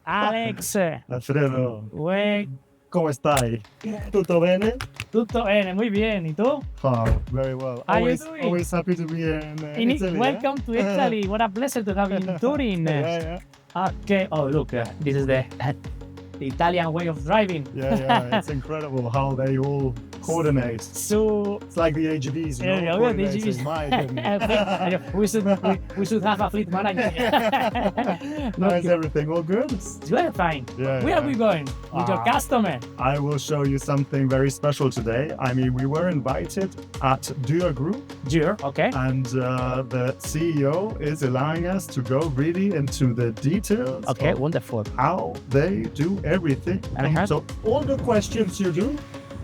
Alex, Alfredo, uè, come stai? Tutto bene? tutto bene, muy bien. ¿Y tú? Oh, very well. How you Always, doing? always happy to be in In Italy. Welcome to Italy. What a pleasure to have you in Turin. Yeah. Okay. Oh, look, this is the Italian way of driving. Yeah. It's incredible how they all coordinate. So, It's like the AGVs, you know? yeah, the coordinating. AGVs. My goodness. we should have a fleet manager. How's everything? All good? We're fine. Yeah, Where are we going? With your customer? I will show you something very special today. I mean, we were invited at Dürr Group, Dürr, okay. and the CEO is allowing us to go really into the details Okay, of wonderful. how they do everything. Uh-huh. So all the questions you do,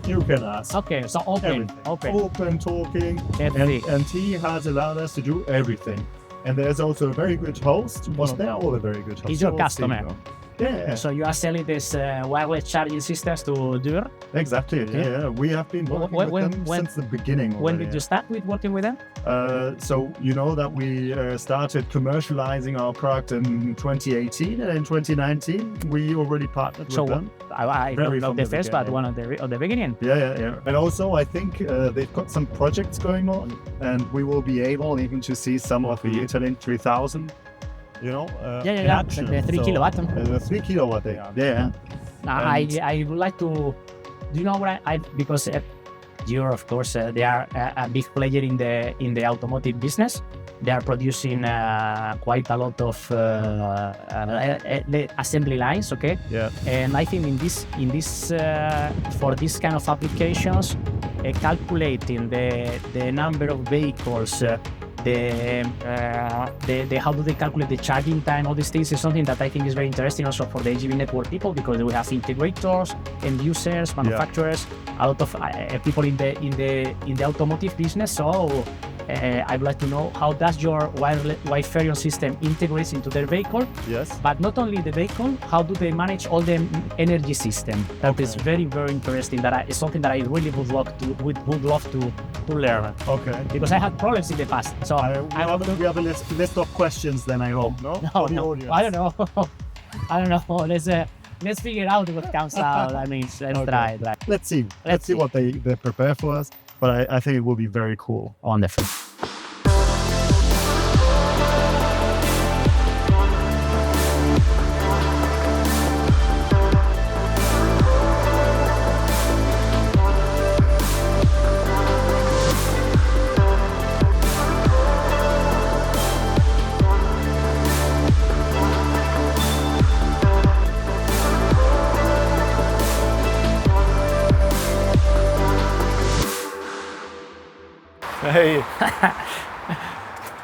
you can ask. Okay, so open. Open talking, Everything. and he has allowed us to do everything. And there's also a very good host. Well, they're all a very good host. He's your All customer. CEO. Yeah, So you are selling this wireless charging systems to Durr. exactly. Okay. Yeah, we have been working When- with them when- since the beginning. When already. did you start with working with them? So you know that we started commercializing our product in 2018, and in 2019 we already partnered with them. I Very don't know from the the first, but beginning. one of the beginning. Yeah. And also I think they've got some projects going on, and we will be able even to see some of the Italian 3000. You know, in Yeah. action. The 3 kilowatt. The 3 kilowatt they are. Yeah. I would like to. Do you know what I because Dürr, of course, they are a big player in the automotive business. They are producing quite a lot of assembly lines, okay? Yeah. And I think in this for this kind of applications, calculating the number of vehicles, the how do they calculate the charging time, all these things is something that I think is very interesting also for the AGV network people, because we have integrators, end users, manufacturers, a lot of people in the automotive business. So I'd like to know, how does your Wiferion system integrates into their vehicle? Yes. But not only the vehicle, how do they manage all the energy system? That is very, very interesting. It's something that I really would love to learn. Okay. Because I had problems in the past. So we have a list of questions then, I hope, no? For the audience. I don't know. I don't know. Let's figure out what comes out. I mean, let's try it. Right? Let's see what they prepare for us. But I think it will be very cool. Wonderful. Hey,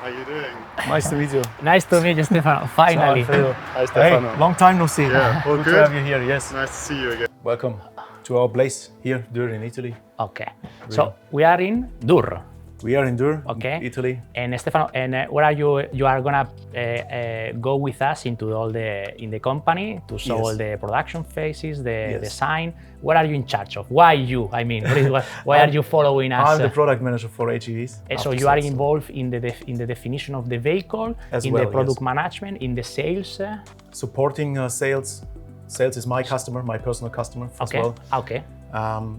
How you doing? nice to meet you. Nice to meet you, Stefano. Finally. Hi, Hey, Stefano. long time no see. Yeah, all good good? to have you here. Yes. Nice to see you again. Welcome to our place here, Durr in Italy. Okay. So we are in Durr. We are in Durr, Okay. Italy. And Stefano, where are you? You are gonna go with us into all in the company to show Yes. all the production phases, the Yes. design. What are you in charge of? Why you? I mean, why are you following us? I'm the product manager for AGVs. So you are involved in the definition of the vehicle, As in well, the product yes. management, in the sales. Supporting sales. Sales is my customer, my personal customer as Okay. well. Okay.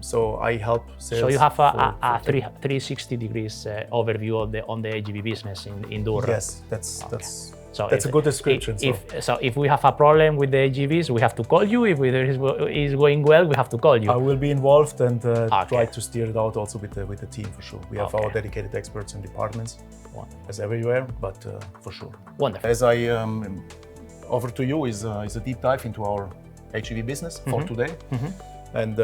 So I help sales. So you have a for 360 degrees overview on the AGV business in Durr. Yes, that's So a good description. If we have a problem with the AGVs, we have to call you. If there is going well, we have to call you. I will be involved and Okay. try to steer it out also with the team for sure. We have Okay. our dedicated experts and departments, as everywhere, but for sure. Wonderful. As I offer to you is a deep dive into our HEV business for today, and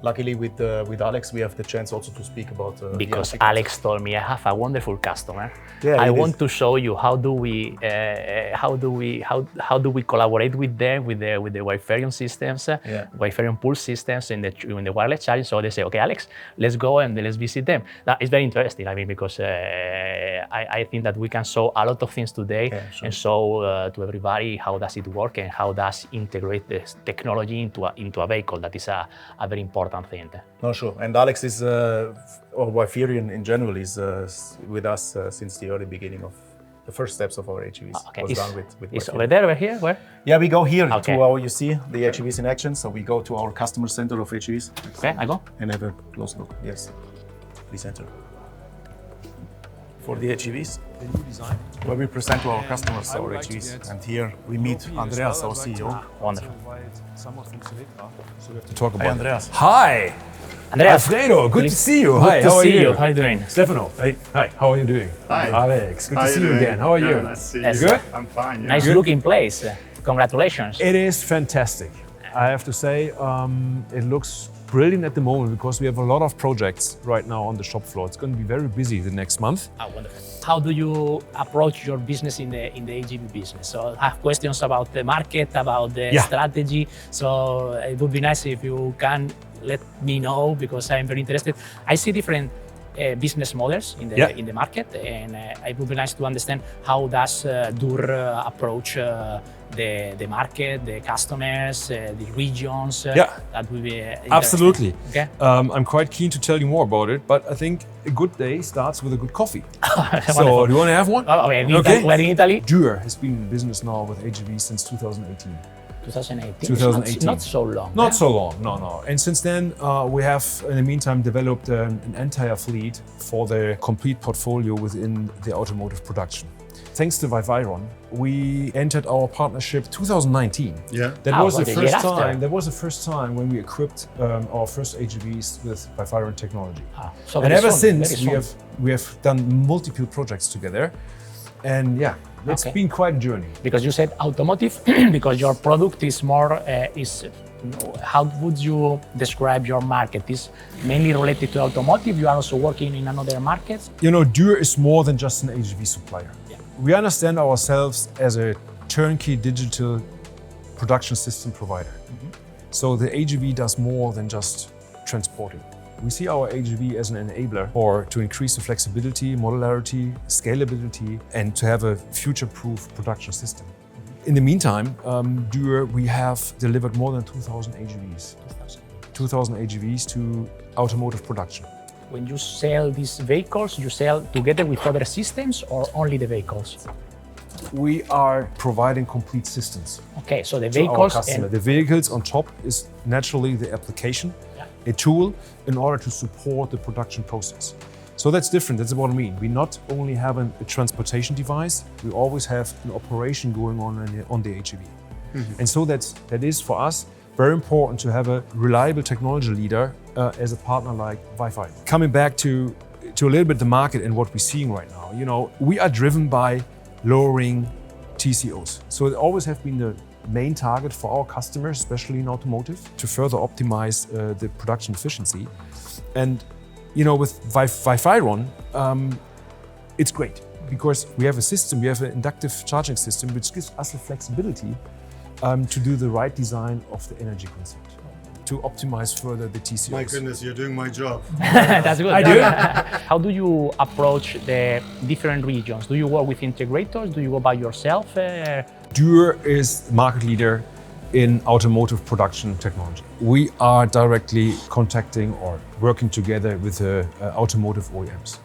luckily with Alex we have the chance also to speak about Because the Alex told me I have a wonderful customer. Yeah, I it want is. to show you how do we collaborate with them with the Wiferion systems, Wiferion pulse systems in the wireless charging. So they say, okay, Alex, let's go and let's visit them. That is very interesting. I mean, because I think that we can show a lot of things today and show to everybody how does it work and how does integrate this technology into a vehicle. That is a very important thing. No, sure. And Alex is, or Wiferion in general, is with us since the early beginning of the first steps of our AGVs Okay. was done with It's Wiferion. over there, over here, where? Yeah, we go here Okay. to our, you see the AGVs in action. So we go to our customer center of AGVs Okay, I go. and have a close look. Yes, please enter. For the AGVs, where we present to our customers our AGVs. And here we meet Andreas, our CEO. Wonderful. To talk about Hi, Andreas. Hi, Andreas, Alfredo. Good to see you. good Hi, to how are see you? How are you doing? Stefano. Hey, hi. How are you doing? Hi. Alex. Good How to you see you doing? again. How are you? Yeah, nice to see Yes. you. Good? I'm fine. Yeah. Nice looking place. Congratulations. It is fantastic. I have to say, it looks brilliant at the moment because we have a lot of projects right now on the shop floor. It's going to be very busy the next month. Wonderful. How do you approach your business in the AGV business? So I have questions about the market, about the Yeah. strategy. So it would be nice if you can let me know because I'm very interested. I see different business models in the market, and it would be nice to understand how does Durr approach the market, the customers, the regions. That will be interesting. Absolutely. Okay. I'm quite keen to tell you more about it, but I think a good day starts with a good coffee. So, Wonderful. do you want to have one? Oh, we're in Italy. Durr has been in business now with AGV since 2018. 2018. 2018. Not so long. Not so long, no. And since then, we have, in the meantime, developed an entire fleet for the complete portfolio within the automotive production. Thanks to Wiferion, we entered our partnership 2019. Yeah. That Oh, was the okay, first year after. time. That was the first time when we equipped our first AGVs with Wiferion technology. So And very ever soon, since, very we soon. have done multiple projects together, and yeah, it's Okay. been quite a journey. Because you said automotive, because your product is more how would you describe your market? Is mainly related to automotive. You are also working in another markets. You know, Dürr is more than just an AGV supplier. Yeah. We understand ourselves as a turnkey digital production system provider. So the AGV does more than just transporting. We see our AGV as an enabler to increase the flexibility, modularity, scalability, and to have a future-proof production system. In the meantime, Dürr, we have delivered more than 2,000 AGVs. 2,000 AGVs to automotive production. When you sell these vehicles, you sell together with other systems or only the vehicles? We are providing complete systems. Okay, so the To our vehicles customer. and The vehicles on top is naturally the application, Yeah. a tool in order to support the production process. So that's different. That's what I mean. We not only have a transportation device, we always have an operation going on the AGV. And so that is for us very important to have a reliable technology leader as a partner like Wiferion. Coming back to a little bit the market and what we're seeing right now, you know, we are driven by lowering TCOs. So it always have been the main target for our customers, especially in automotive, to further optimize the production efficiency. And you know, with Wiferion, it's great because we have a system, we have an inductive charging system, which gives us the flexibility to do the right design of the energy consumption, to optimize further the TCOs. My goodness, you're doing my job. that's good. I do. How do you approach the different regions? Do you work with integrators? Do you go by yourself? Dürr is market leader in automotive production technology. We are directly contacting or working together with the automotive OEMs.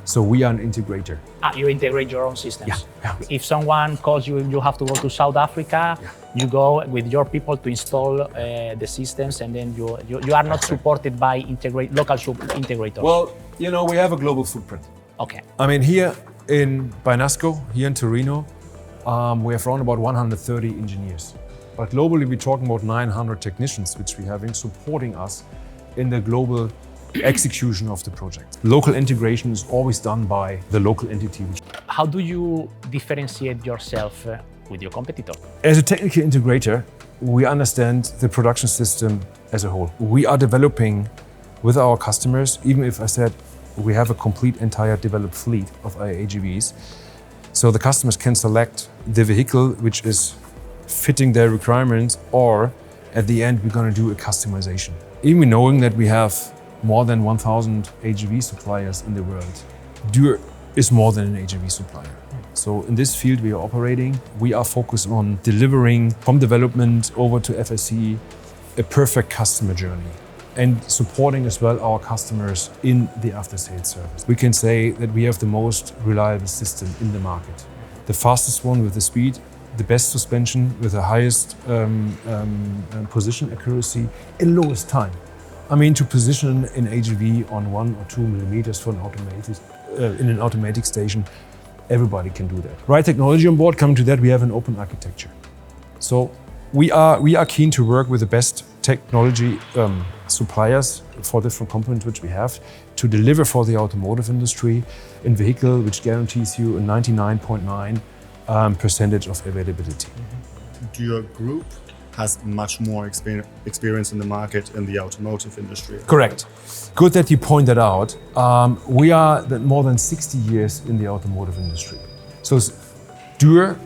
So we are an integrator. You integrate your own systems. Yeah. If someone calls you, you have to go to South Africa. You go with your people to install the systems, and then you are not supported by local integrators. Well, you know, we have a global footprint. Okay. I mean, here by NASCO, here in Torino, we have around about 130 engineers. But globally, we're talking about 900 technicians, which we have in supporting us in the global execution of the project. Local integration is always done by the local entity. How do you differentiate yourself with your competitor? As a technical integrator, we understand the production system as a whole. We are developing with our customers, even if I said we have a complete entire developed fleet of AGVs, so the customers can select the vehicle which is fitting their requirements, or at the end we're going to do a customization. Even knowing that we have more than 1,000 AGV suppliers in the world, Dürr is more than an AGV supplier. So in this field we are operating, we are focused on delivering from development over to FSC a perfect customer journey and supporting as well our customers in the after-sales service. We can say that we have the most reliable system in the market. the fastest one with the speed, the best suspension with the highest position accuracy in lowest time. I mean, to position an AGV on 1 or 2 millimeters for an automated, in an automatic station, everybody can do that. Right technology on board, coming to that, we have an open architecture. So we are keen to work with the best technology suppliers for different components which we have to deliver for the automotive industry in vehicle which guarantees you a 99.9% percentage of availability. Your group has much more experience in the market in the automotive industry. Correct. Good that you point that out. We are more than 60 years in the automotive industry. So Dürr,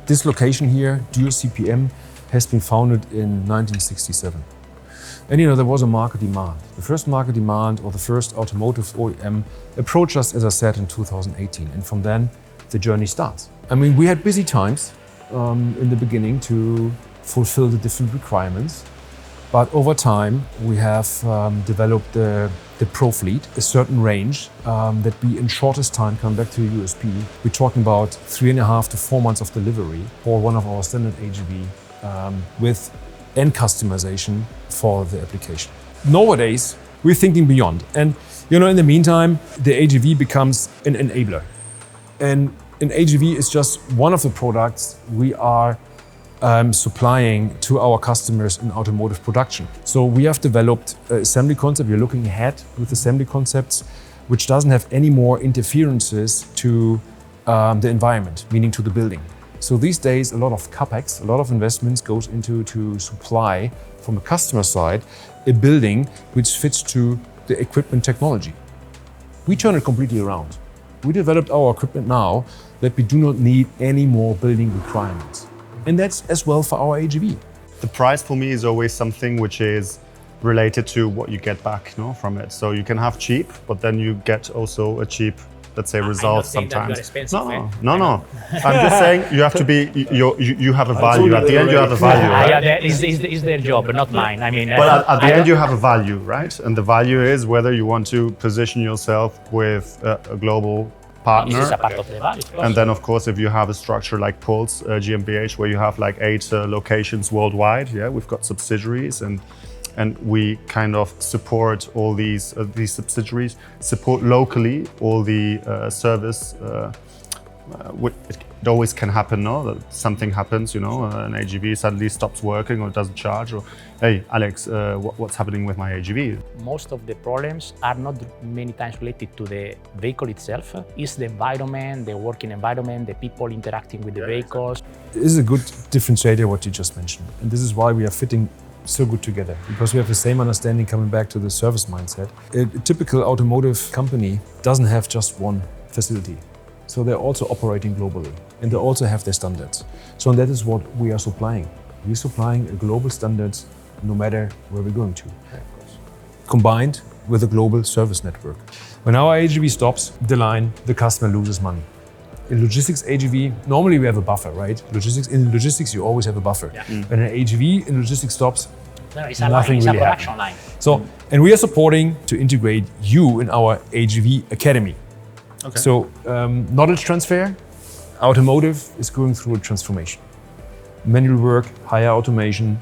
this location here, Dürr CPM, has been founded in 1967. And there was a market demand. The first market demand, or the first automotive OEM, approached us, as I said, in 2018. And from then, the journey starts. I mean, we had busy times in the beginning to fulfill the different requirements. But over time, we have developed the Pro fleet, a certain range that we, in shortest time, come back to USP. We're talking about 3.5 to 4 months of delivery for one of our standard AGV with end customization for the application. Nowadays, we're thinking beyond. And, in the meantime, the AGV becomes an enabler. And an AGV is just one of the products we are supplying to our customers in automotive production. So we have developed an assembly concept. We're looking ahead with assembly concepts, which doesn't have any more interferences to the environment, meaning to the building. So these days, a lot of CapEx, a lot of investments goes into to supply from a customer side a building which fits to the equipment technology. We turn it completely around. We developed our equipment now that we do not need any more building requirements. And that's as well for our AGV. The price for me is always something which is related to what you get back from it. So you can have cheap, but then you get also a cheap, let's say, result sometimes. No. I'm just saying you have to be, you have a value. At the end, you have a value, right? Yeah, that is their job, not mine. I mean, but at the end, you have a value, right? And the value is whether you want to position yourself with a global partner. This is a part of the value. And then, of course, if you have a structure like Pulse GmbH, where you have like 8 locations worldwide, we've got subsidiaries, and we kind of support all these subsidiaries, support locally all the service. It always can happen, that something happens, an AGV suddenly stops working or doesn't charge, or hey, Alex, what's happening with my AGV? Most of the problems are not many times related to the vehicle itself. It's the environment, the working environment, the people interacting with the vehicles. This is a good differentiator, what you just mentioned. And this is why we are fitting so good together, because we have the same understanding coming back to the service mindset. A typical automotive company doesn't have just one facility. So they're also operating globally, and they also have their standards. So that is what we are supplying. We're supplying a global standards no matter where we're going to, combined with a global service network. When our AGV stops the line, the customer loses money. In logistics AGV, normally we have a buffer, right? In logistics, you always have a buffer. Yeah. When an AGV in logistics stops, nothing really happens. So, and we are supporting to integrate you in our AGV Academy. Okay. So, knowledge transfer, automotive is going through a transformation. Manual work, higher automation,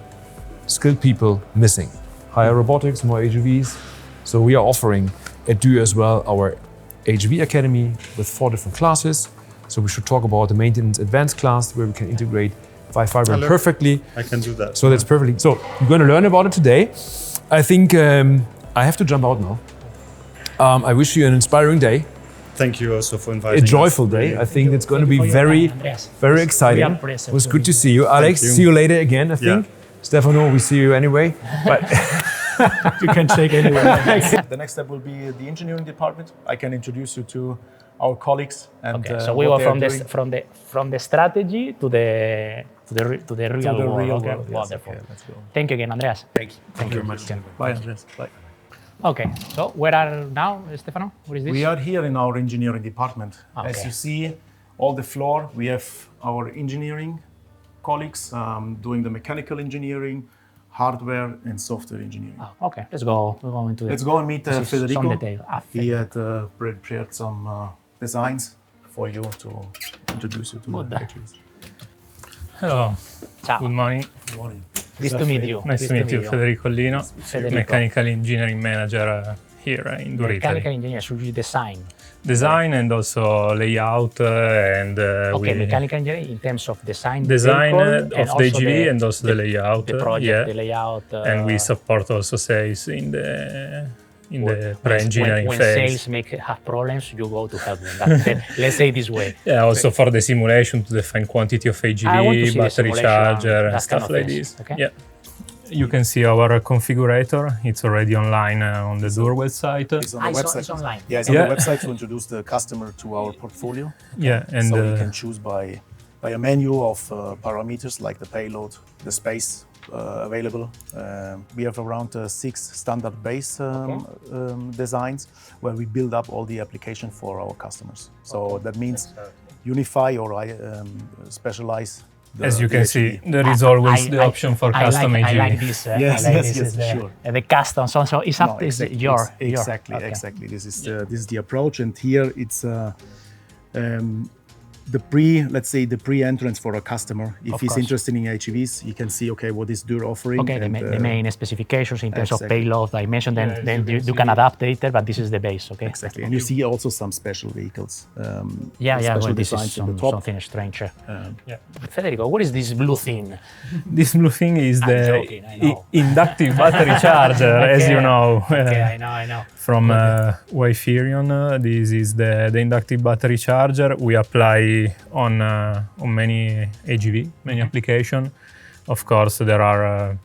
skilled people missing. Higher robotics, more AGVs. So we are offering at Dürr as well our AGV Academy with 4 different classes. So we should talk about the maintenance advanced class where we can integrate Wiferion perfectly. I can do that. So that's perfectly. So you're going to learn about it today. I think I have to jump out now. I wish you an inspiring day. Thank you also for inviting us. A joyful day. I think it's going to be very exciting. It was good to see you. Alex, see you later again, I think. Yeah. Stefano, we see you anyway. But you can shake anyway. The next step will be the engineering department. I can introduce you to our colleagues. And, okay, so we were from the strategy to the real world. Okay. Wonderful. Okay, let's go. Thank you again, Andreas. Thank you very much. Bye, Andreas. Bye. Okay, so where are now, Stefano? What is this? We are here in our engineering department. Okay. As you see, all the floor, we have our engineering colleagues doing the mechanical engineering, hardware and software engineering. Oh, okay, let's go. We're going into Let's go and meet Federico. Some detail. He had prepared some designs for you to introduce you to the HVs. Hello. Ciao. Good morning. Good morning. Nice to meet you. Nice to meet you, Federico Lino, Federico. Mechanical Engineering Manager here in Durr, Mechanical Italy. engineer, should you design? Design and also layout and Okay, mechanical engineering in terms of design design vehicle, of the HGV and also the layout. The project, yeah. the layout. And we support also sales in the pre-engineering when phase. sales have problems, you go to help them. Let's say this way. Yeah, also for the simulation to define quantity of I want to AGV, see the battery simulation, charger, and that stuff kind of like things, this. okay? Yeah. You can see our configurator. It's already online on the Durr website. It's on the website. It's online. Yeah, it's on Yeah. the website to introduce the customer to our portfolio. Yeah, and So you can choose by a menu of parameters like the payload, the space available. We have around 6 standard base designs where we build up all the application for our customers. So that means unify or specialize. as you can see, HGV. there is always the option for custom I AGV. like this. Yes, I like yes, this, yes, sure. The custom. So it's up to Exactly, your. exactly. This is the approach, and here it's the pre-entrance for a customer. If Of he's course. interested in HEVs, he can see, okay, what is Dürr offering. Okay, and, the main specifications in terms of exactly. payload, dimension, Yeah, then you you can can see- adapt later, but this is the base, okay? Exactly, and you see also some special vehicles. Yeah, special well, this is designs in the top. something strange. Yeah. Federico, what is this blue thing? This blue thing is the joking, I know. inductive battery charger, as you know. Okay, I know. From Wiferion, this is the inductive battery charger. We apply on many AGV, many applications. Of course, there are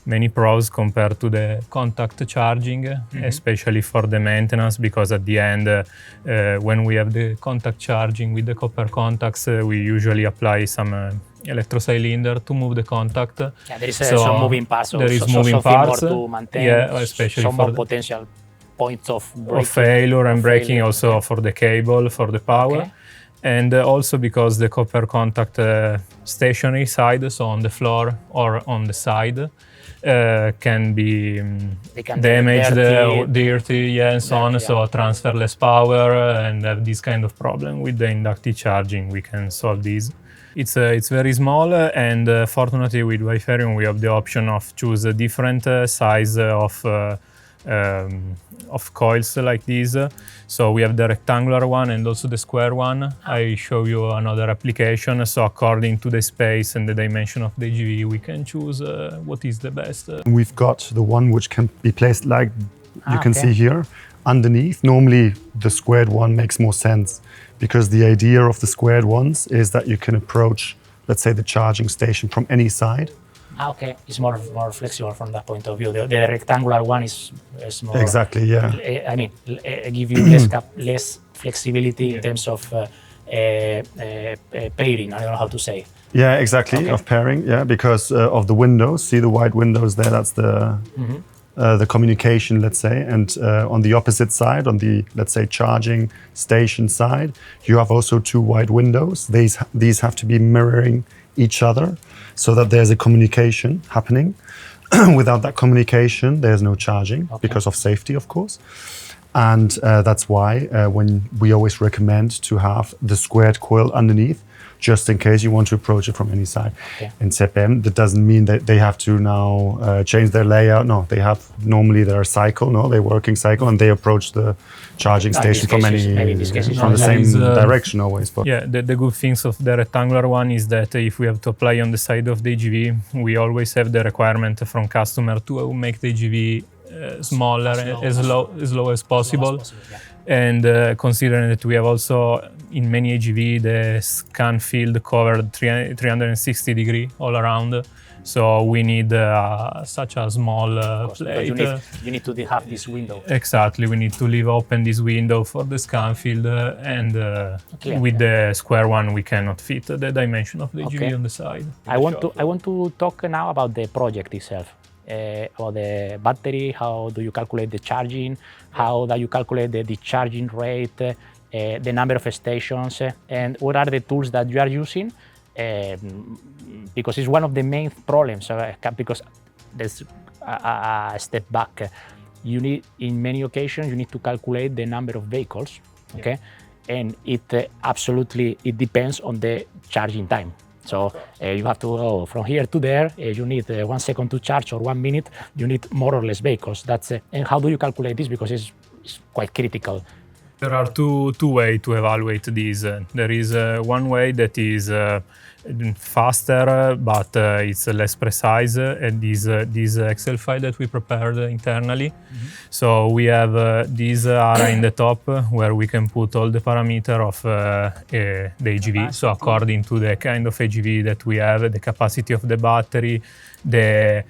many pros compared to the contact charging, especially for the maintenance, because at the end, when we have the contact charging with the copper contacts, we usually apply some electrocylinder to move the contact. Yeah, there is So some moving parts. there is so moving something parts, more to maintain. yeah, especially some for more the- potential points of Of breaking. failure and of breaking failure. also for the cable, for the power. Okay. And also because the copper contact stationary side, so on the floor or on the side, can be They can be damaged, dirty. yeah, and so on. Dirty, So yeah. transfer less power and have this kind of problem. With the inductive charging, we can solve this. It's very small, and fortunately with Wiferion we have the option of choose a different size of coils like this. So we have the rectangular one and also the square one. I show you another application. So according to the space and the dimension of the AGV, we can choose what is the best. We've got the one which can be placed like you can okay. see here underneath. Normally the squared one makes more sense because the idea of the squared ones is that you can approach, let's say, the charging station from any side. Okay, it's more flexible from that point of view. The rectangular one is more. Exactly, yeah. I mean, give you less flexibility in terms of pairing. I don't know how to say. Yeah, exactly, Okay. of pairing, yeah, because of the windows. See the white windows there, that's the communication, let's say. And on the opposite side, on the, let's say, charging station side, you have also 2 white windows. These have to be mirroring each other so that there's a communication happening. Without that communication, there's no charging because of safety, of course. And that's why when we always recommend to have the squared coil underneath, just in case you want to approach it from any side. Okay. In CPM, that doesn't mean that they have to now change their layout. No, they have normally their cycle, their working cycle, and they approach the charging station from maybe in this case it's from the not. same There is, direction always. But Yeah, the good things of the rectangular one is that if we have to apply on the side of the AGV, we always have the requirement from customer to make the AGV smaller, as low as possible. Yeah. And considering that we have also in many AGV the scan field covered 360 degree all around, so we need such a small But plate. you need to have this window. Exactly, we need to leave open this window for the scan field, and Clear, with the square one we cannot fit the dimension of the AGV Okay. on the side. I want to talk now about the project itself. About the battery, how do you calculate the charging, how do you calculate the discharging rate, the number of stations, and what are the tools that you are using, because it's one of the main problems, because there's a step back. You need, in many occasions, you need to calculate the number of vehicles, okay? and it absolutely depends on the charging time. So you have to go from here to there. You need 1 second to charge or 1 minute. You need more or less vehicles. And how do you calculate this? Because it's quite critical. There are two ways to evaluate these. There is one way that is faster, but it's less precise, and this Excel file that we prepared internally. So we have these are in the top where we can put all the parameter of the AGV. So according to the kind of AGV that we have, the capacity of the battery, the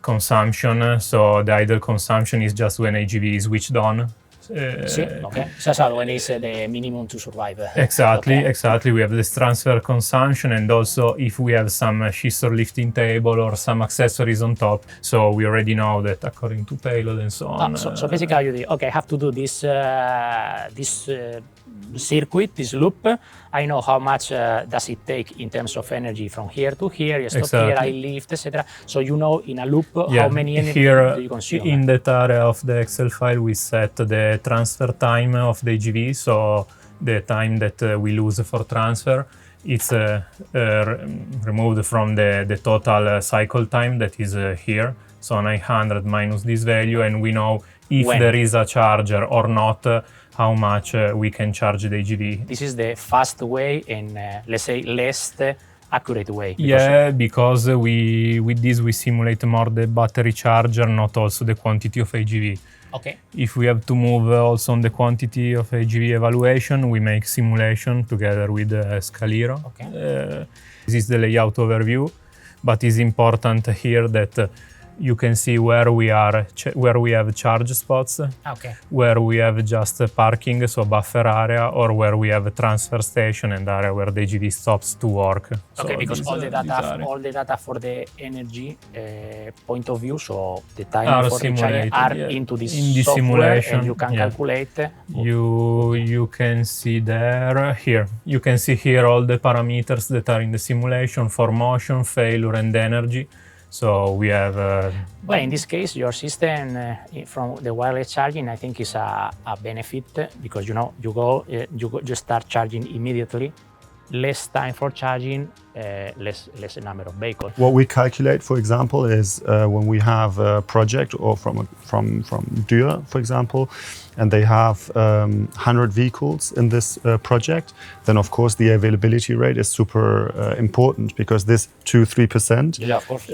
consumption. So the idle consumption is just when AGV is switched on. Okay. So when it's the minimum to survive. Exactly. We have this transfer consumption, and also if we have some scissor lifting table or some accessories on top. So we already know that according to payload and so on. So basically, you think, okay, I have to do this circuit, this loop. I know how much does it take in terms of energy from here to here. You stop here, I lift, etc. So you know in a loop how many energy do you consume. In that area of the Excel file, we set the transfer time of the AGV. So the time that we lose for transfer, it's removed from the total cycle time that is here. So 900 minus this value, and we know if there is a charger or not, how much we can charge the AGV. This is the fast way and let's say less accurate way. Because with this we simulate more the battery charger, not also the quantity of AGV. Okay. If we have to move also on the quantity of AGV evaluation, we make simulation together with Scaliro. Okay. This is the layout overview, but it's important here that you can see where we are, where we have charge spots, where we have just parking, so buffer area, or where we have a transfer station and area where the AGV stops to work. Okay, so because all the data for the energy point of view, so the time for the charging are into this software, simulation, and you can calculate. You can see here. You can see here all the parameters that are in the simulation for motion, failure, and energy. So we have. Well, in this case, your system from the wireless charging, I think, is a benefit because you start charging immediately, less time for charging, less number of vehicles. What we calculate, for example, is when we have a project or from Dürr, for example, and they have 100 vehicles in this project, then of course the availability rate is super important because this 2-3%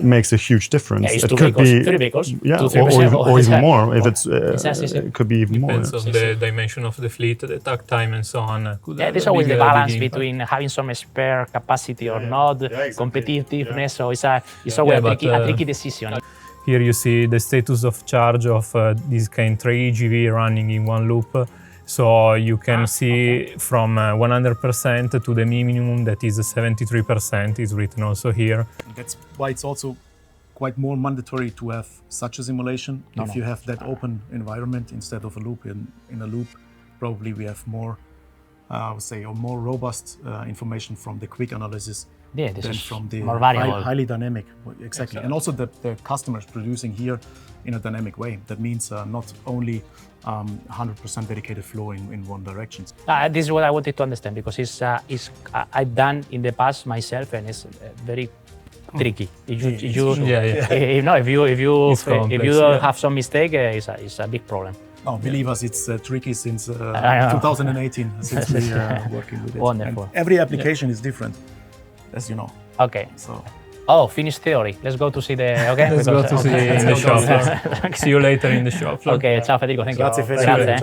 makes a huge difference. Yeah, it could be 3 vehicles, or even more if it could be even more. Depends on the dimension of the fleet, the takt time, and so on. There's always the balance between having some spare capacity or not, competitiveness. So it's always a tricky decision. Here you see the status of charge of this kind 3 AGV running in one loop. So you can see from 100% to the minimum that is 73% is written also here. That's why it's also quite more mandatory to have such a simulation. If you have that open environment instead of a loop. In a loop, probably we have more, I would say, or more robust information from the quick analysis than from the highly dynamic. Exactly. And also the customers producing here in a dynamic way. That means not only 100% dedicated flow in one direction. This is what I wanted to understand because I've done in the past myself, and it's very tricky. If you have some mistake, it's a big problem. Oh, believe us, it's tricky since 2018, since we are working with it. Wonderful. And every application is different, as you know. Okay. So, finished theory. Let's go to see the. Okay. Let's go to see in the shop floor. See you later in the shop floor. Okay. Ciao Federico. Thank you.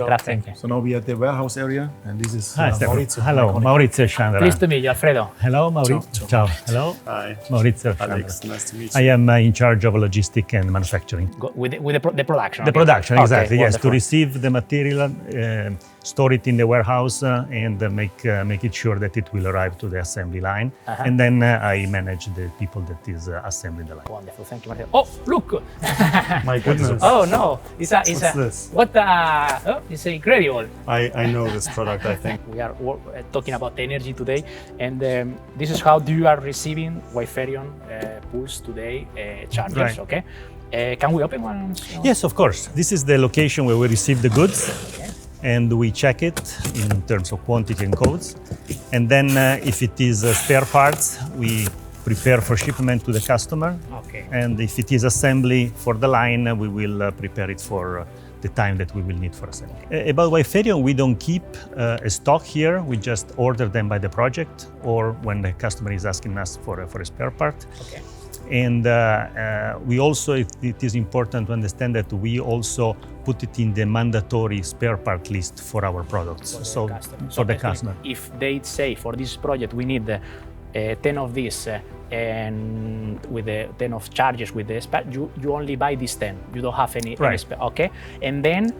Grazie. So now we are at the warehouse area, and this is Maurizio. Hello, Maurizio Chandra. Pleased to meet you, Alfredo. Hello, Maurizio. Ciao. Hello. Hi. Maurizio. Alex, nice to meet you. I am in charge of logistics and manufacturing. With the production. The production, exactly. Yes, wonderful. to receive the material, store it in the warehouse, and make it sure that it will arrive to the assembly line. And then I manage the people that is assembling the line. Wonderful. Thank you, Mario. Oh, look. My goodness. Oh no, What's this? It's incredible. I know this product, I think. We are talking about energy today, and this is how you are receiving Wiferion pools today, chargers. Right. Okay. Can we open one? Yes, of course. This is the location where we receive the goods. and we check it in terms of quantity and codes. And then if it is spare parts, we prepare for shipment to the customer. Okay. And if it is assembly for the line, we will prepare it for the time that we will need for assembly. About Wiferion, we don't keep a stock here. We just order them by the project or when the customer is asking us for a spare part. Okay. And we also, it is important to understand that we also put it in the mandatory spare part list for our products. For the customer. If they say for this project we need 10 of this and with the 10 of charges with the spare, you only buy these 10. You don't have any spare. Okay. And then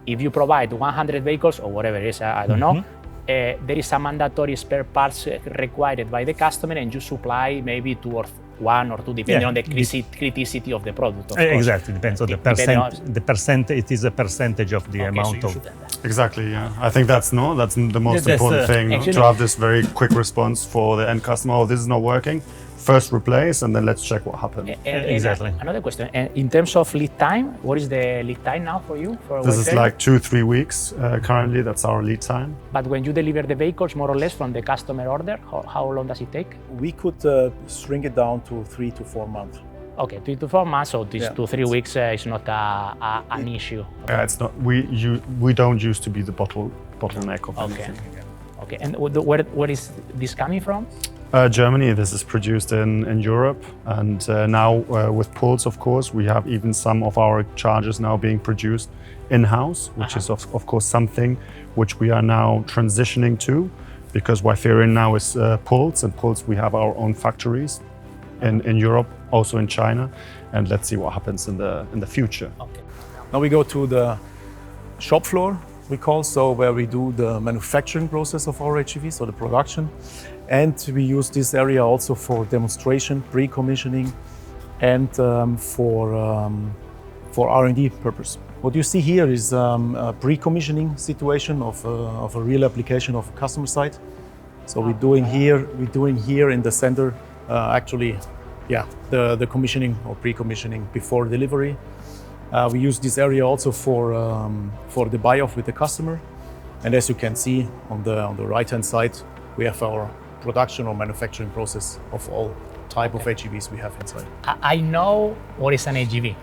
if you provide 100 vehicles or whatever it is, I don't know, there is a mandatory spare parts required by the customer, and you supply maybe one or two, depending on the criticity of the product. Of exactly, depends on the percent. The percent, it is a percentage of the amount of. Exactly, yeah. I think that's the most important thing, to have this very quick response for the end customer. Oh, this is not working. First replace, and then let's check what happened. Exactly. Another question. In terms of lead time, what is the lead time now for you? This is like 2-3 weeks currently. That's our lead time. But when you deliver the vehicles, more or less from the customer order, how long does it take? We could shrink it down to 3 to 4 months. Okay, 3 to 4 months. So this 2-3 weeks is not an issue. Okay. It's not. We don't used to be the bottleneck of anything. Okay. And where is this coming from? Germany. This is produced in Europe, and now with Pulse, of course, we have even some of our chargers now being produced in-house, which is of course something which we are now transitioning to, because Wiferion now is Pulse, and Pulse we have our own factories in Europe, also in China, and let's see what happens in the future. Okay. Now we go to the shop floor, we call, so where we do the manufacturing process of our HEV, so the production. And we use this area also for demonstration, pre-commissioning, and for R&D purpose. What you see here is a pre-commissioning situation of a real application of a customer site. So we're doing here in the center, the commissioning or pre-commissioning before delivery. We use this area also for the buy-off with the customer. And as you can see on the right-hand side, we have our production or manufacturing process of all type of HEVs we have inside. I know what is an AGV.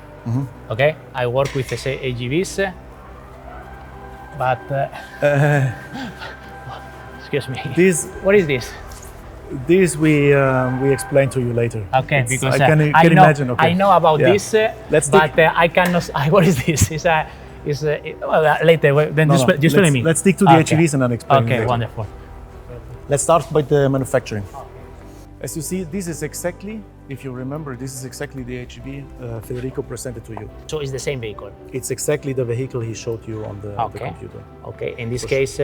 Okay, I work with AGVs, but excuse me. What is this? This we explain to you later. Okay, because I can imagine. Okay. I know about this, but I cannot. What is this? Later. Then just explain me. Let's stick to the HEVs and then explain. Okay, later. wonderful. Let's start by the manufacturing. As you see, this is exactly, if you remember, this is exactly the HEV Federico presented to you. So it's the same vehicle? It's exactly the vehicle he showed you on the computer. Okay, in this case...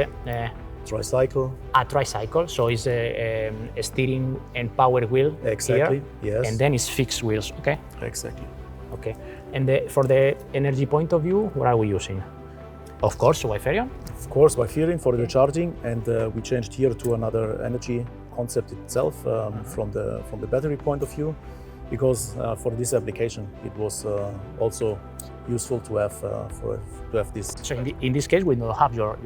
tricycle. A tricycle, so it's a steering and power wheel. Exactly, here, yes. And then it's fixed wheels, okay? Exactly. Okay, and for the energy point of view, what are we using? Of course, Wiferion. Of course, Wiferion for the charging, and we changed here to another energy concept itself from the battery point of view, because for this application it was also useful to have this. So in this case, we don't have your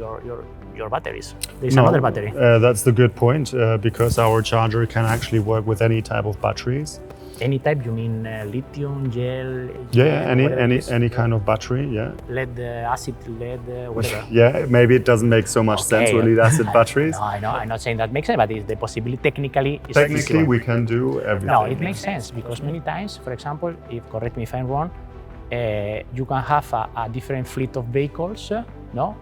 batteries. There's another battery. That's the good point, because our charger can actually work with any type of batteries. Any type? You mean lithium, gel? Yeah, any kind of battery. Yeah. Lead, acid, lead, whatever. Yeah, maybe it doesn't make so much sense with lead acid batteries. No, I know. I'm not saying that makes sense, but it's the possibility technically. Technically, we can do everything. No, it makes sense because many times, for example, correct me if I'm wrong, you can have a different fleet of vehicles,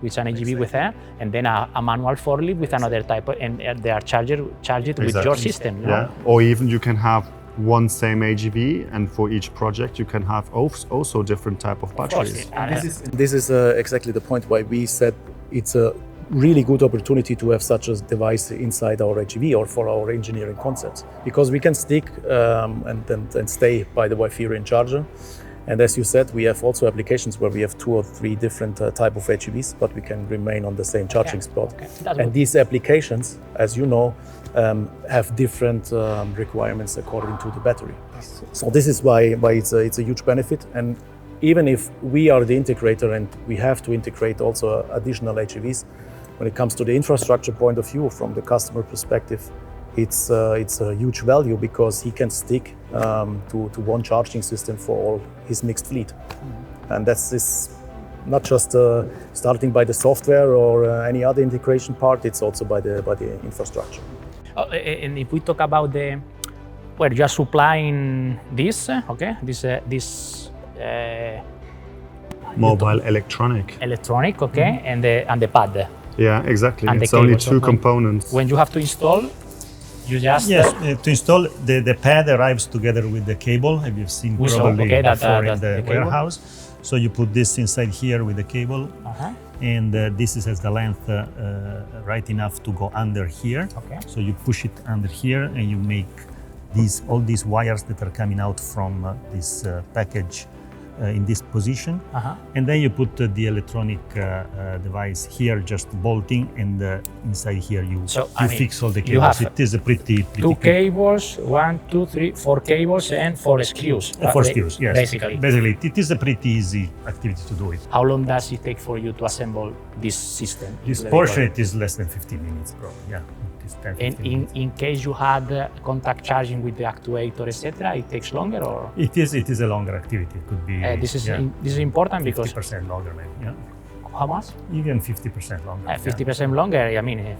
with an AGV with air, and then a manual forklift with another type, and they are charged with your system. Yeah, or even you can have one same AGV, and for each project you can have also different type of batteries. This is exactly the point why we said it's a really good opportunity to have such a device inside our HEV or for our engineering concepts, because we can stick and stay by the Wiferion charger. And as you said, we have also applications where we have 2 or 3 different type of HEVs, but we can remain on the same charging spot. And these applications, as you know, have different requirements according to the battery. So this is why it's a huge benefit. And even if we are the integrator and we have to integrate also additional AGVs, when it comes to the infrastructure point of view, from the customer perspective, it's a huge value because he can stick to one charging system for all his mixed fleet. And that's not just starting by the software or any other integration part, it's also by the infrastructure. And if we talk about where you are supplying this, okay, this Mobile electronic. electronic, okay, and the pad. Yeah, exactly. And It's the only cable. So two when- components. When you have to install, you just Yes, to install the pad arrives together with the cable. Have you seen We saw, probably okay, that, before in that's the the cable. warehouse? So you put this inside here with the cable, and this has the length right enough to go under here. Okay. So you push it under here, and you make all these wires that are coming out from this package in this position, and then you put the electronic device here, just bolting, and inside here you fix all the you cables. have It is a pretty two quick. cables, 1, 2, 3, 4 cables and 4 screws. Four screws, yes. Basically. Basically, it is a pretty easy activity to do it. How long does it take for you to assemble this system? This into the portion, vehicle? it is less than 15 minutes, probably. Yeah, it is 10, 15 And minutes. in case you had contact charging with the actuator, etc., it takes longer, or It is a longer activity. It could be. this is yeah, this is important because 50% longer, maybe. Yeah, how much? even 50% longer. 50% longer. I mean,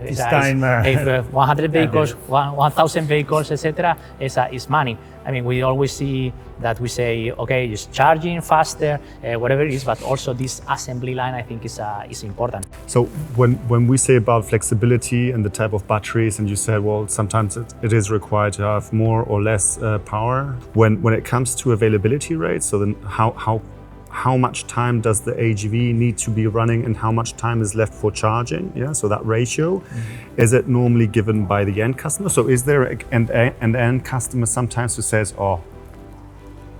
This time, if 100 vehicles, 1,000 vehicles, etc., is money. I mean, we always see that we say, okay, it's charging faster, whatever it is, but also this assembly line, I think, is important. So when we say about flexibility and the type of batteries, and you said, well, sometimes it is required to have more or less power. When it comes to availability rates, so then how much time does the AGV need to be running and how much time is left for charging? Yeah, so that ratio, is it normally given by the end customer? So is there an end customer sometimes who says, oh,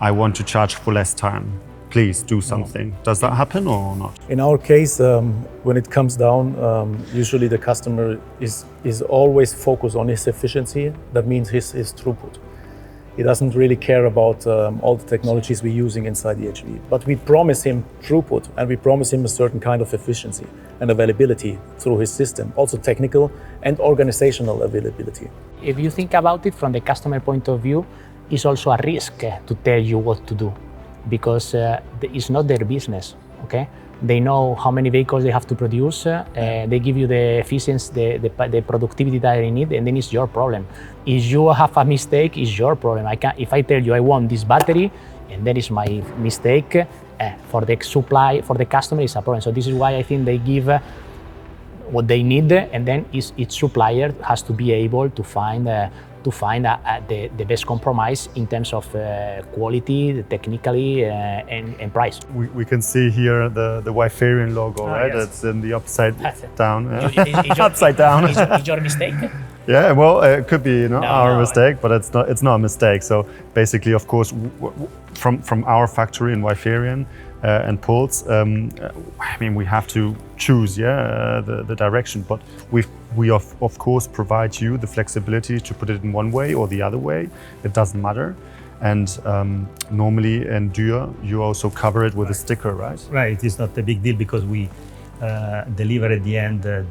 I want to charge for less time, please do something. Does that happen or not? In our case, when it comes down, usually the customer is always focused on his efficiency. That means his throughput. He doesn't really care about all the technologies we're using inside the HV. But we promise him throughput, and we promise him a certain kind of efficiency and availability through his system, also technical and organizational availability. If you think about it from the customer point of view, it's also a risk to tell you what to do, because it's not their business, okay? They know how many vehicles they have to produce, they give you the efficiency, the productivity that they need, and then it's your problem. If you have a mistake, it's your problem. If I tell you I want this battery, and that is my mistake, for the supply, for the customer, it's a problem. So this is why I think they give what they need, and then each supplier has to be able to find the best compromise in terms of quality, technically, and price. We can see here the Wiferion logo, right? Yes. It's in the upside down. Upside down. Is your mistake? Yeah, well, it could be our no. mistake, but it's not a mistake. So basically, of course, from our factory in Wiferion and Puls, I mean, we have to choose, the direction. But we of course provide you the flexibility to put it in one way or the other way. It doesn't matter. And normally in Dürr, you also cover it with a sticker, right? Right, it is not a big deal because we deliver at the end the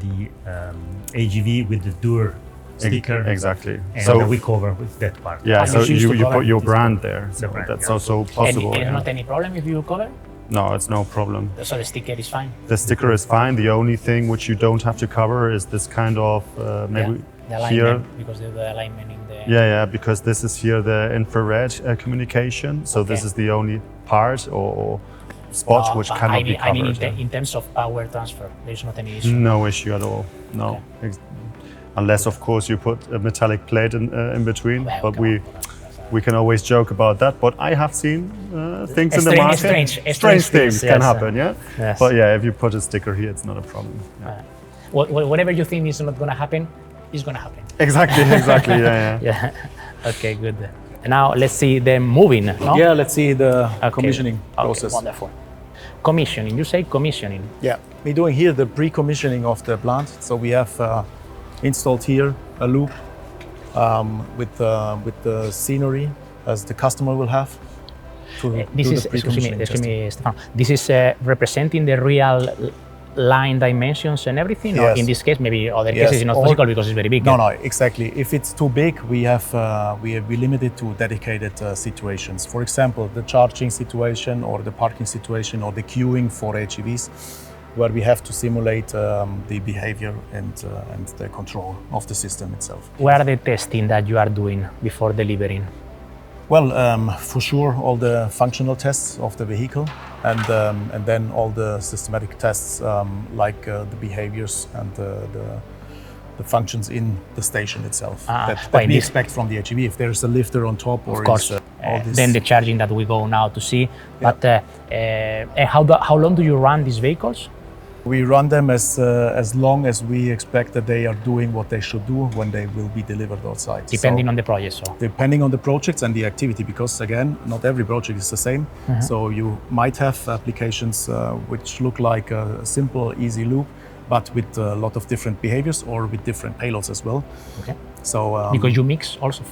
AGV with the Durr sticker. Exactly. And So we cover with that part. yeah, so you choose to you cover put your it. brand there. So brand, that's yeah. also possible. And yeah. not any problem if you cover? No, it's no problem. So the sticker is fine? The sticker is fine. The only thing which you don't have to cover is this kind of maybe the alignment, here. because the alignment in the... Yeah, because this is here the infrared communication. So this Okay. is the only part or spot which cannot be covered. I mean, in terms of power transfer, there's not any issue. No issue at all. No. Unless, of course, you put a metallic plate in between. Well, But come we can always joke about that. But I have seen things in the market. Strange things can yes. happen, yeah? Yes. But yeah, if you put a sticker here, it's not a problem. Yeah. Whatever you think is not going to happen, is going to happen. Exactly, yeah. Yeah. Okay, good. And now let's see them moving. No? Yeah, let's see the Okay. commissioning Okay, process. wonderful. Commissioning. You say commissioning. Yeah, we're doing here the pre-commissioning of the plant. So we have installed here a loop with the scenery as the customer will have. This is, excuse me, Stefano. This is representing the real line dimensions and everything. Or in this case, maybe other cases it's not possible because it's very big. No, exactly. If it's too big, we limit it to dedicated situations. For example, the charging situation, or the parking situation, or the queuing for AGVs, where we have to simulate the behavior and the control of the system itself. Where are the testing that you are doing before delivering? Well, for sure, all the functional tests of the vehicle, and then all the systematic tests, like the behaviors and the functions in the station itself that we expect from the AGV. If there's a lifter on top, or of course, all this. Then the charging that we go now to see. But how long do you run these vehicles? We run them as long as we expect that they are doing what they should do when they will be delivered outside. Depending on the project, so? Depending on the projects and the activity, because again, not every project is the same. So you might have applications which look like a simple, easy loop, but with a lot of different behaviors, or with different payloads as well. Okay. So because you mix also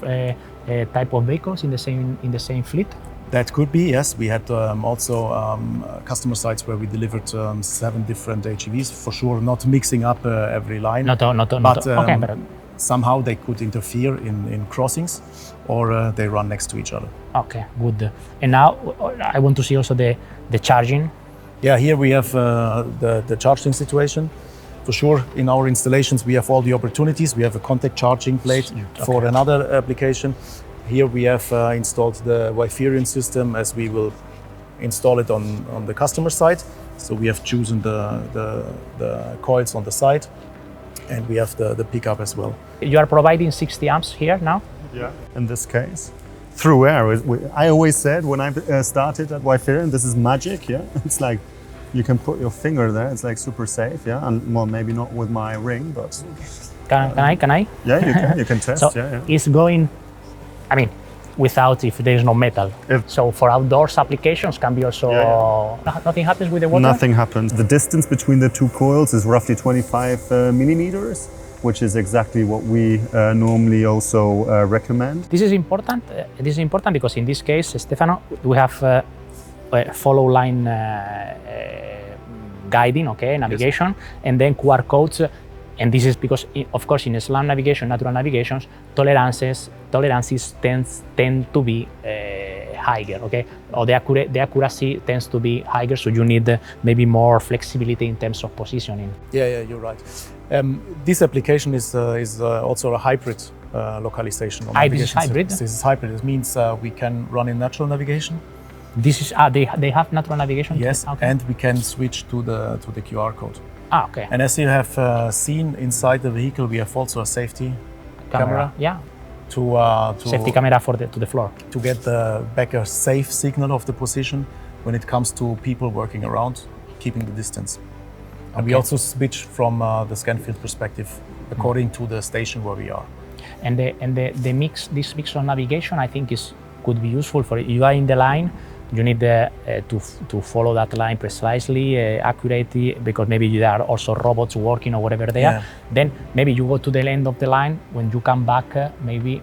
type of vehicles in the same fleet. That could be, yes. We had also customer sites where we delivered 7 different AGVs. For sure, not mixing up every line. But somehow they could interfere in crossings, or they run next to each other. Okay, good. And now I want to see also the charging. Yeah, here we have the charging situation. For sure, in our installations, we have all the opportunities. We have a contact charging plate for another application. Here we have installed the Wiferion system, as we will install it on the customer side. So we have chosen the coils on the side, and we have the pickup as well. You are providing 60 amps here now? Yeah. In this case, through air. I always said when I started at Wiferion, this is magic. Yeah, it's like you can put your finger there. It's like super safe. Yeah, and well, maybe not with my ring, but can I? Yeah, you can. You can test. So yeah. It's going. I mean, without, if there is no metal. So for outdoors applications can be also, nothing happens with the water? Nothing happens. The distance between the two coils is roughly 25 millimeters, which is exactly what we normally also recommend. This is important. This is important because in this case, Stefano, we have follow line guiding, navigation, and then QR codes. And this is because, of course, in SLAM navigation, natural navigations, tolerances tend to be higher, or the accuracy tends to be higher, so you need maybe more flexibility in terms of positioning. Yeah, you're right. This application is also a hybrid localization. This is hybrid? This is hybrid. It means we can run in natural navigation. This is they have natural navigation? Yes, and we can switch to the QR code. Okay. And as you have seen inside the vehicle, we have also a safety camera. Yeah. To safety camera to the floor. To get back a safe signal of the position when it comes to people working around, keeping the distance. And we also switch from the scan field perspective according to the station where we are. And this mix of navigation, I think, could be useful for you are in the line. You need to follow that line precisely, accurately, because maybe there are also robots working or whatever they are. Then maybe you go to the end of the line. When you come back, maybe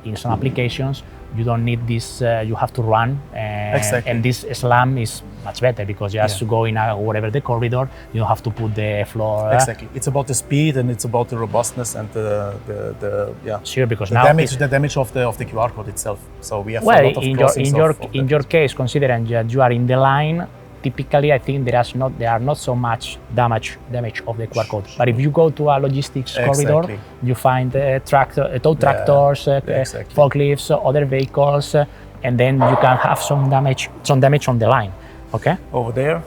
in some applications, you don't need this, you have to run. Exactly. And this SLAM is much better because you have to go in whatever the corridor, you don't have to put the floor. Exactly. It's about the speed and it's about the robustness and the Sure, because the now damage of the QR code itself. So we have a lot of in your case, considering that you are in the line, typically I think there are not so much damage of the QR code. But if you go to a logistics corridor, you find tow tractors, forklifts, other vehicles, and then you can have some damage on the line. Okay. Over there,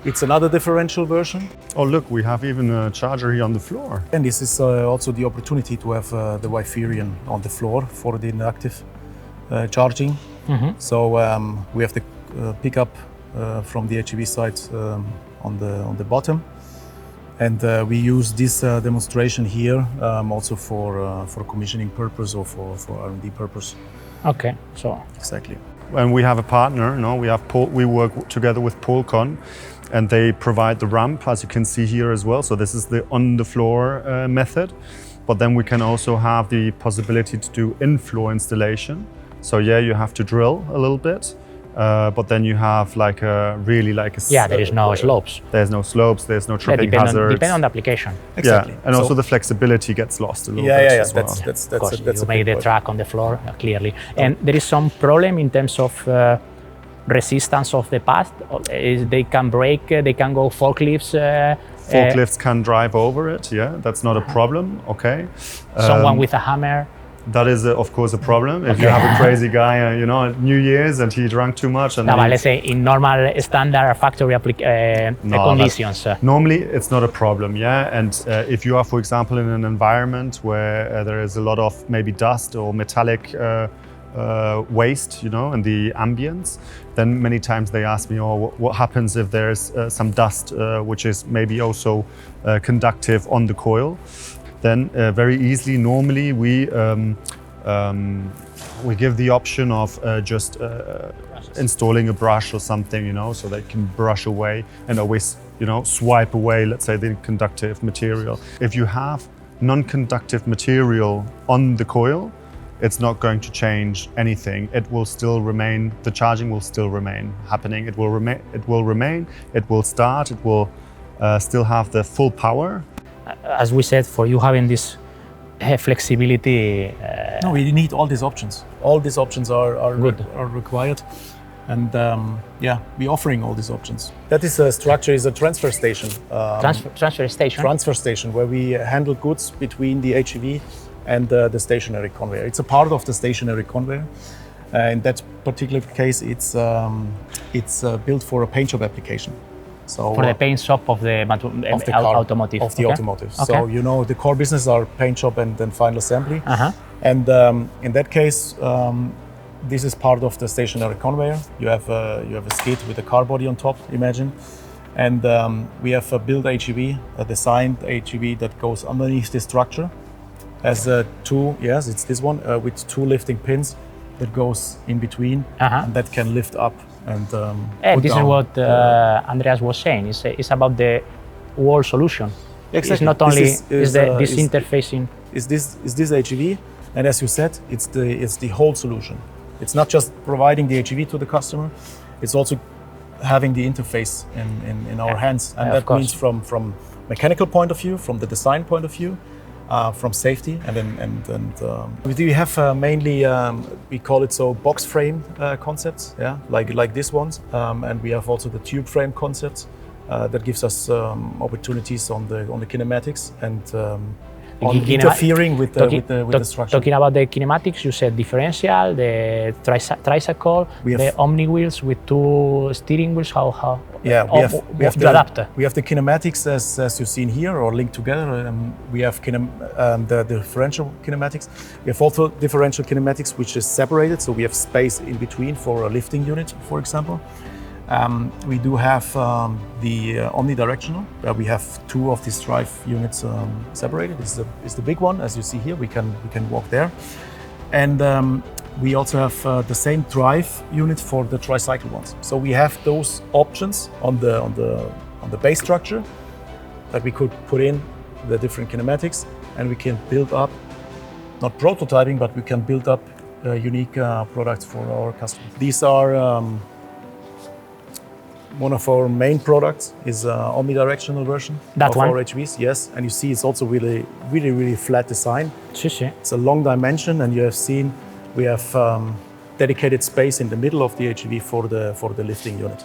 it's another differential version. Oh look, we have even a charger here on the floor. And this is also the opportunity to have the Wiferion on the floor for the inductive charging. So we have the pickup from the AGV side on the bottom, and we use this demonstration here also for commissioning purpose or for R&D purpose. Okay, so exactly. And we have a partner. We work together with Polcon, and they provide the ramp, as you can see here as well. So this is the on the floor method, but then we can also have the possibility to do in-floor installation. So yeah, you have to drill a little bit, but then you have like a there is no slopes. There's no slopes. There's no tripping Depend hazards. on the application. Exactly. Yeah, and also the flexibility gets lost a little bit. Yeah. As well. That's Of course, that's you a make big the point. track on the floor clearly, and there is some problem in terms of resistance of the path. They can break. They can go forklifts. Forklifts can drive over it. Yeah, that's not a problem. Okay. Someone with a hammer. That is, of course, a problem. If you have a crazy guy, at New Year's and he drank too much. And No, but let's say in normal standard factory conditions. Normally, it's not a problem, yeah. And if you are, for example, in an environment where there is a lot of maybe dust or metallic waste, in the ambience, then many times they ask me, what happens if there's some dust, which is maybe also conductive on the coil? Then very easily, normally we give the option of just installing a brush or something, so they can brush away and always, swipe away, let's say, the conductive material. If you have non-conductive material on the coil, it's not going to change anything. It will still remain, the charging will still remain happening. It will remain, it will start, it will still have the full power. As we said, for you having this flexibility. No, we need all these options. All these options are required. And we're offering all these options. That is a structure, is a transfer station. Transfer station? Transfer station, where we handle goods between the AGV and the stationary conveyor. It's a part of the stationary conveyor. In that particular case, it's built for a paint shop application. So for the paint shop of the automotive. Of the automotive. Okay. So the core business are paint shop and then final assembly. And in that case, this is part of the stationary conveyor. You have a skid with a car body on top, imagine. And we have a built AGV, a designed AGV that goes underneath the structure. Has it's this one with two lifting pins that goes in between and that can lift up and this is what Andreas was saying. It's about the whole solution. Exactly. It's not only this interfacing. Is this AGV, and as you said, it's the whole solution. It's not just providing the AGV to the customer. It's also having the interface in our hands, and that means from mechanical point of view, from the design point of view, from safety, we have mainly we call it box frame concepts, like this ones, and we have also the tube frame concepts that gives us opportunities on the kinematics and on interfering with the structure. Talking about the kinematics, you said differential, the tricycle, the omni wheels with two steering wheels. How? Yeah, we have the adapter. We have the kinematics as you've seen here, or linked together. We have the differential kinematics. We have also differential kinematics, which is separated, so we have space in between for a lifting unit, for example. We do have the omnidirectional, where we have two of these drive units separated. This is the big one, as you see here. We can walk there, and we also have the same drive unit for the tricycle ones. So we have those options on the base structure that we could put in the different kinematics, and we can build up, not prototyping, but we can build up unique products for our customers. These are one of our main products is omnidirectional version of our HVs. Yes, and you see it's also really flat design. It's a long dimension, and you have seen we have dedicated space in the middle of the HV for the lifting unit.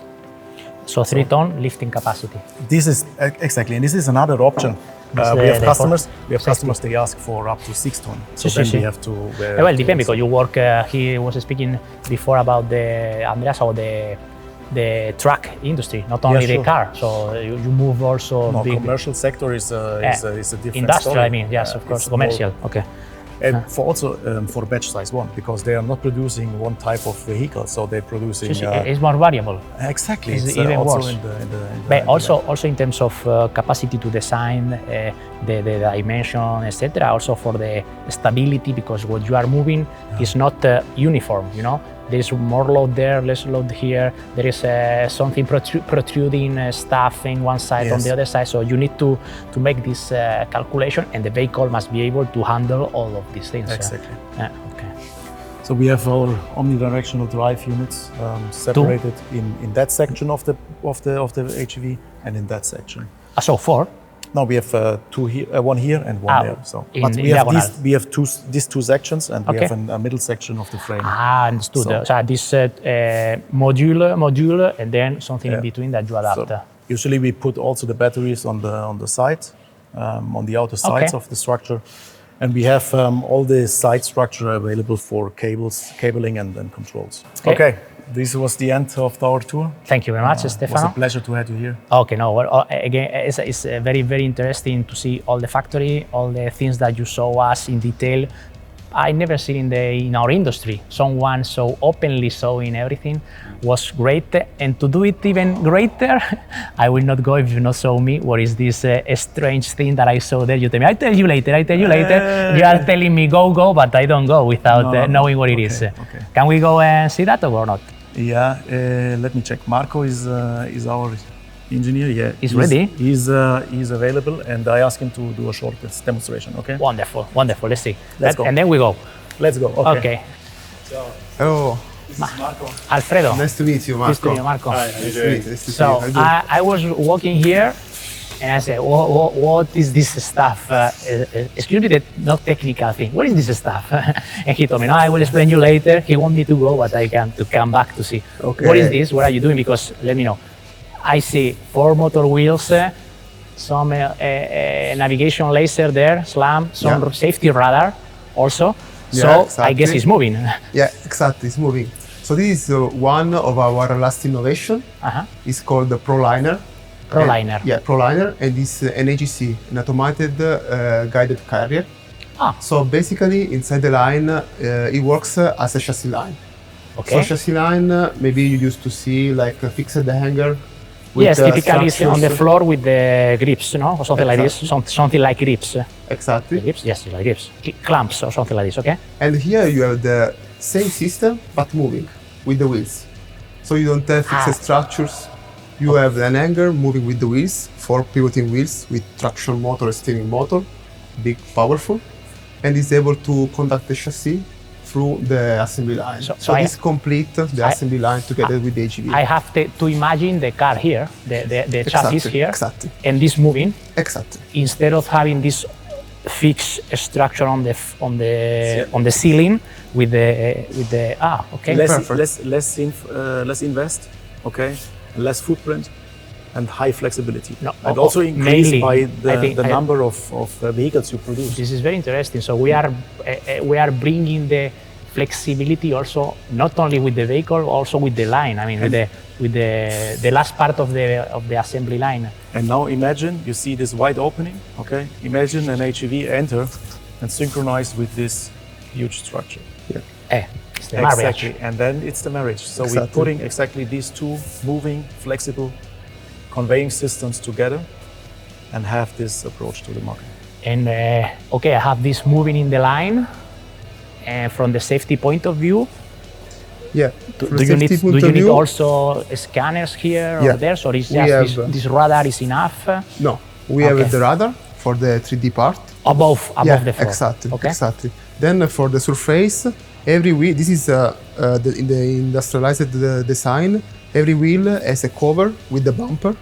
So 3-ton lifting capacity. This is exactly, and this is another option. We have customers. They ask for up to 6 ton. So then we have to. Well, depends, because you work. He was speaking before about the Andreas or the truck industry, not only the car. So you move also. No, commercial sector is a different industrial. story. I mean, yes, of course, commercial. Okay. And for batch size one, because they are not producing one type of vehicle, so they're producing. It's more variable. Exactly. It's even also worse. But also in terms of capacity to design, the dimension, etc. Also for the stability, because what you are moving is not uniform. There is more load there, less load here. There is something protruding stuff in one side, on the other side. So you need to make this calculation, and the vehicle must be able to handle all of these things. Exactly. Okay. So we have our omnidirectional drive units separated in that section of the HEV and in that section. So 4? No, we have two here, one here and one there. So, but in we have diagonal. these two sections, and we Okay. have a middle section of the frame. Understood. So- So this module, and then something in Yeah. between that you adapt. So usually we put also the batteries on the side, on the outer sides Okay. of the structure, and we have all the side structure available for cabling and controls. Okay. Okay, this was the end of our tour. Thank you very much, It was Stefano. a pleasure to have you here. Okay, no, well, again, it's very, very interesting to see all the factory, all the things that you show us in detail. I never seen in our industry someone so openly showing everything was great. And to do it even greater, I will not go if you not show me what is this strange thing that I saw there. You tell me, I tell you later. You are telling me go, but I don't go without knowing what it is. Okay. Can we go and see that or not? Yeah, let me check. Marco is our engineer. Yeah, He's ready? He's available, and I asked him to do a short demonstration. Okay. Wonderful. Let's see. Let's go. And then we go. Let's go. Okay. Hello, This is Marco. Alfredo. nice to meet you, Marco. Nice to meet you, Marco. Nice to meet you. Nice to see So you. How you I was walking here and I said, what is this stuff? Excuse me, the not technical thing. What is this stuff? And he told me, no, I will explain you later. He want me to go, but I can to come back to see. Okay. What is this? What are you doing? Because let me know. I see 4 motor wheels, some navigation laser there, some Yeah. safety radar also. Yeah, So I exactly. guess it's moving. Yeah, exactly. It's moving. So this is one of our last innovation. Uh-huh. It's called the ProLiner. ProLiner. Yeah, ProLiner, and it's an AGC, an automated guided carrier. Ah. So basically, inside the line, it works as a chassis line. Okay. So chassis line, maybe you used to see like a fixed hanger. With Yes, typically it's on the structures. floor with the grips, no? Or something like this, Exactly. something like grips. Exactly. Grips? Yes, like grips. Clamps or something like this, okay? And here you have the same system, but moving with the wheels. So you don't have fixed structures. You have an hanger moving with the wheels, 4 pivoting wheels with traction motor and steering motor, big, powerful, and is able to conduct the chassis through the assembly line. So So, I- this complete the assembly line together with the AGV. I have to imagine the car here, the chassis Exactly, here, exactly. and this moving, Exactly. instead of having this fixed structure on the ceiling with the okay. Perfect. Less invest, okay, less footprint, and high flexibility. No, and also increase mainly, by I think the I- number of vehicles you produce. This is very interesting. So we are bringing the flexibility also not only with the vehicle, also with the line. I mean, with the last part of the assembly line. And now imagine you see this wide opening, okay? Imagine an HEV enter and synchronize with this huge structure. It's the marriage. Exactly, and then it's the marriage. So we're Exactly. putting exactly these two moving, flexible conveying systems together and have this approach to the market. And okay, I have this moving in the line. And from the safety point of view, Yeah. do From you safety need point of view, also scanners here or Yeah. there? So it's We just have, this radar is enough No, we Okay. have the radar for the 3D part. above Yeah, the floor. exactly, Okay. exactly. Then for the surface, every wheel. This is in the industrialized design. Every wheel has a cover with the bumper,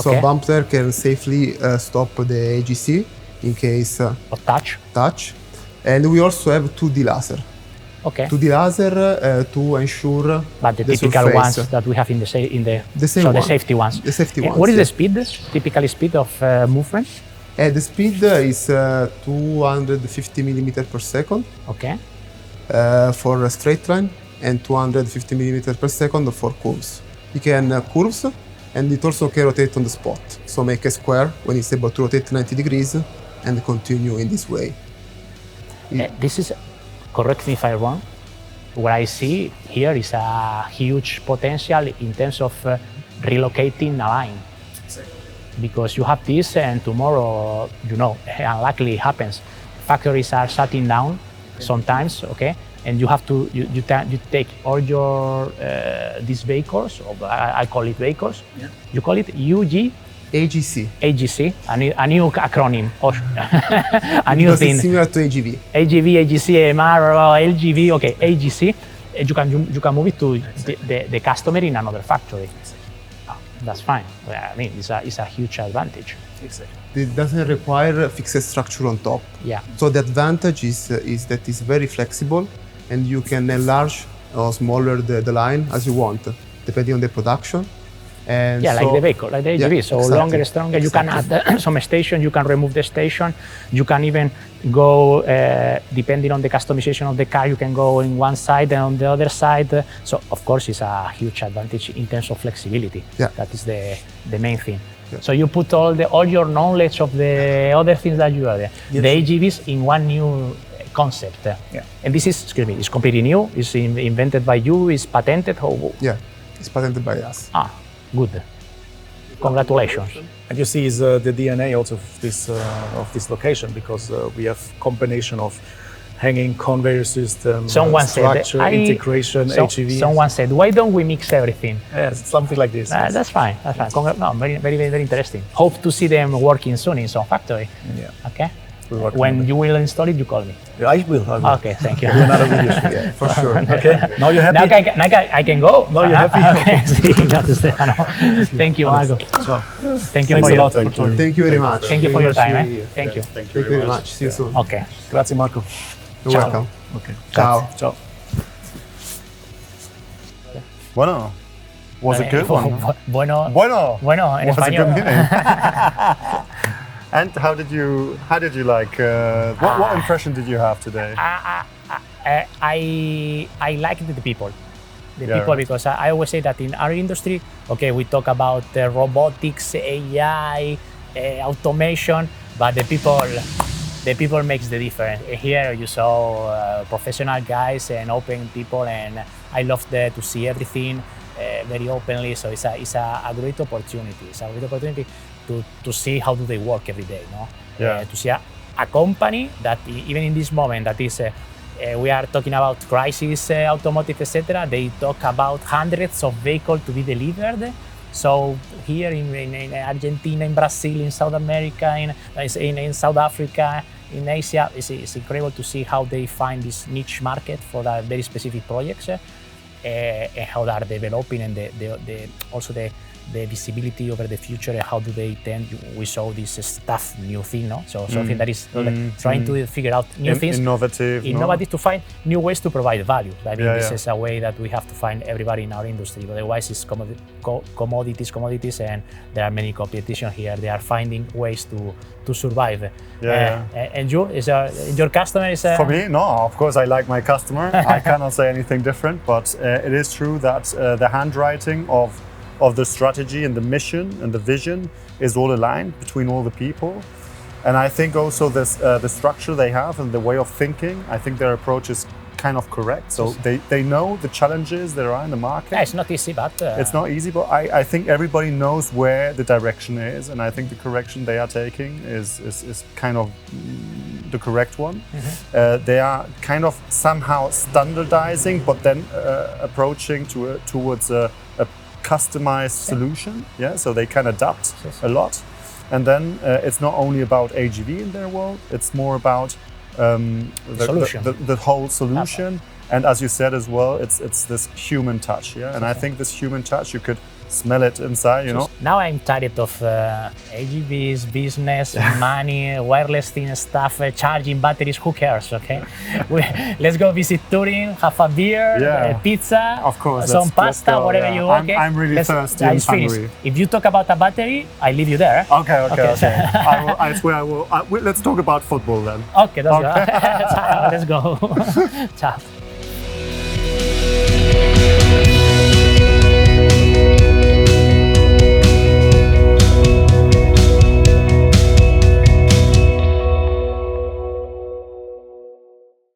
so Okay. bumper can safely stop the AGC in case Of touch. touch. And we also have 2D laser. Okay. 2D laser to ensure But the the typical surface. ones that we have in the The same so the one. safety ones. The safety And ones, what is yeah. the speed? Typically speed of movement? The speed is 250 millimeter per second Okay. for a straight line and 250 millimeter per second for curves. You can curves, and it also can rotate on the spot. So make a square when it's able to rotate 90 degrees and continue in this way. This is, correct me if I'm wrong, what I see here is a huge potential in terms of relocating a line. Because you have this and tomorrow, unluckily it happens. Factories are shutting down sometimes, okay? And you have to, you take all your, these vehicles, or I call it vehicles. Yeah. You call it UG, AGC. AGC, a new acronym, a new Because thing. it's similar to AGV. AGV, AGC, AMR, LGV, okay, AGC. You can move it to the customer in another factory. Oh, that's fine. I mean, it's a huge advantage. Exactly. It doesn't require a fixed structure on top. Yeah. So the advantage is that it's very flexible, and you can enlarge or smaller the line as you want, depending on the production. And Yeah, so, like the vehicle, like the AGV. Yeah, So exactly. longer, stronger. You can add some station. You can remove the station. You can even go, depending on the customization of the car, you can go in one side and on the other side. So of course, it's a huge advantage in terms of flexibility. Yeah. That is the main thing. Yeah. So you put all your knowledge of the other things that you are there, Yes. the AGVs in one new concept. Yeah. And this is, excuse me, it's completely new. It's invented by you. It's patented. Yeah, it's patented by us. Good. Congratulations. And you see is the DNA also of this location, because we have combination of hanging conveyor system, Someone said structure, integration, HEV. Someone said, why don't we mix everything? Yes, something like this. Yes. That's fine. That's fine. No, very interesting. Hope to see them working soon in some factory. Yeah. Okay. We're working on When it. you will install it, you call me. Yeah, I will. Okay. Thank you. Do another video. Yeah, for sure. Okay. Now you're happy. Now I can go. Now you're happy. Okay. Thank you, Marco. So, Thank you thanks for a your lot. Thank you very much. Thank you for your time. Very much. Thank you. Thank you very much. See you soon. Okay. Grazie Marco. You're Ciao. welcome. Okay. Ciao. Ciao. Bueno, was a good one. Bueno. Bueno. Bueno, en Was a español. good meeting. And how did you like? What impression did you have today? I like the people. Yeah. People, because I always say that in our industry, okay, we talk about robotics, AI, automation, but the people makes the difference. Here you saw professional guys and open people, and I love to see everything very openly. So it's a great opportunity. It's a great opportunity to see how do they work every day, no? Yeah. To see a company that even in this moment that is we are talking about crisis, automotive, etc. They talk about hundreds of vehicles to be delivered. So here in Argentina, in Brazil, in South America, in South Africa, in Asia, it's incredible to see how they find this niche market for very specific projects, and how they are developing, and also the visibility over the future, and how do they tend. We saw this stuff new thing, no? So something that is trying to figure out new things, Innovative, no? to find new ways to provide value. I mean, this Yeah. is a way that we have to find everybody in our industry. Otherwise, it's commodities, and there are many competition here. They are finding ways to survive. And you, your customer is For me, no. Of course, I like my customer. I cannot say anything different. But it is true that the handwriting of the strategy and the mission and the vision is all aligned between all the people. And I think also the structure they have and the way of thinking, I think their approach is kind of correct. So they know the challenges there are in the market. Yeah, it's not easy, but It's not easy, but I think everybody knows where the direction is, and I think the correction they are taking is kind of the correct one. They are kind of somehow standardizing, but then approaching towards a customized solution. Yeah, so they can adapt a lot, and then it's not only about AGV in their world; it's more about the whole solution. And as you said as well, it's this human touch. Yeah, and I think this human touch, you could smell it inside. You know. Now I'm tired of AGVs, business, money, wireless thing stuff, charging batteries. Who cares? Okay, let's go visit Turin, have a beer, pizza, Of course, some let's pasta, go, whatever yeah. you want. I'm really thirsty and hungry. If you talk about a battery, I leave you there. Okay. I swear I will. Let's talk about football then. Okay, let's go. Let's go. Ciao.